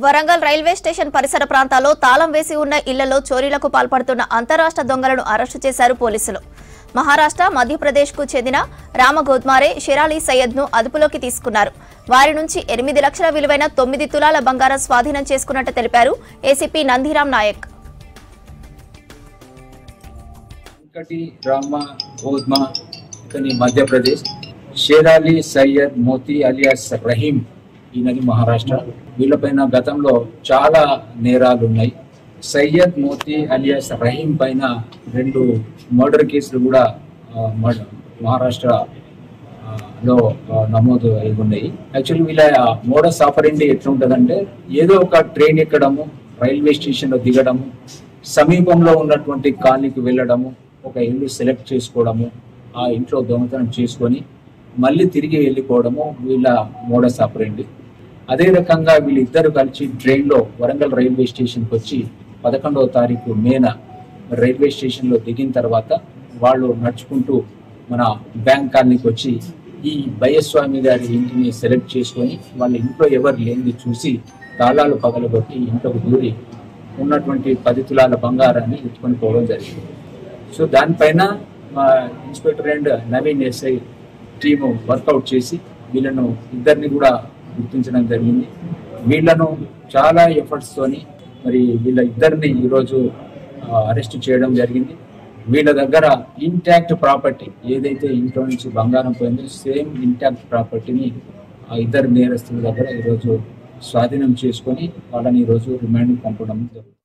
Warangal railway station పరిసర ప్రాంతాల్లో తాళం వేసి ఉన్న ఇళ్లలో చోరీలకు పాల్పడుతున్న అంతరాష్ట్ర దొంగలను అరెస్టు చేశారు పోలీసులు. మహారాష్ట్ర, మధ్యప్రదేశ్కు చెందిన రామగోద్మారే, షెరాలి సయ్యద్ను అదుపులోకి తీసుకున్నారు. వారి నుంచి 8 లక్షల విలువైన 9 తులాల బంగారం స్వాధీనం చేసుకున్నట్టు తెలిపారు ఏసీపీ నందిరామ్ నాయక్. మధ్యప్రదేశ్, షేరాలి సయ్యద్ మోతీ అలియాస్ రహీం ఈయనది మహారాష్ట్ర. వీళ్ళపైన గతంలో చాలా నేరాలు ఉన్నాయి. సయ్యద్ మోతీ అలియాస్ రహీం పైన 2 మర్డర్ కేసులు కూడా మహారాష్ట్రలో నమోదు అయి ఉన్నాయి. యాక్చువల్లీ వీళ్ళ మోడస్ ఆపరెండి ఎట్లుంటుందంటే, ఏదో ఒక ట్రైన్ ఎక్కడము, రైల్వే స్టేషన్లో దిగడము, సమీపంలో ఉన్నటువంటి కాలనీకి వెళ్ళడము, ఒక ఇల్లు సెలెక్ట్ చేసుకోవడము, ఆ ఇంట్లో దొంగతనం చేసుకొని మళ్ళీ తిరిగి వెళ్ళిపోవడము వీళ్ళ మోడస్ ఆపరెండి. అదే రకంగా వీళ్ళిద్దరు కలిసి ట్రైన్లో వరంగల్ రైల్వే స్టేషన్కి వచ్చి 11వ తారీఖు మేన రైల్వే స్టేషన్లో దిగిన తర్వాత వాళ్ళు నడుచుకుంటూ మన బ్యాంక్ కాలనీకి వచ్చి ఈ బయ్యస్వామి గారి ఇంటిని సెలెక్ట్ చేసుకొని వాళ్ళ ఇంట్లో ఎవరు లేనిది చూసి తాళాలు పగలగొట్టి ఇంట్లోకి దూరి ఉన్నటువంటి 10 తులాల బంగారాన్ని ఎత్తుకొని పోవడం జరిగింది. సో దానిపైన మా inspector and Naveen SI team work out చేసి వీళ్ళను ఇద్దరిని కూడా గుర్తించడం జరిగింది. వీళ్ళను చాలా ఎఫర్ట్స్ తోని మరి వీళ్ళ ఇద్దరిని ఈరోజు అరెస్ట్ చేయడం జరిగింది. వీళ్ళ దగ్గర ఇంటాక్ట్ ప్రాపర్టీ ఏదైతే ఇంట్లో నుంచి బంగారం పోయిందో సేమ్ ఇంటాక్ట్ ప్రాపర్టీని ఆ ఇద్దరు నేరస్తుల దగ్గర ఈరోజు స్వాధీనం చేసుకొని వాళ్ళని ఈరోజు రిమాండ్కి పంపడం జరుగుతుంది.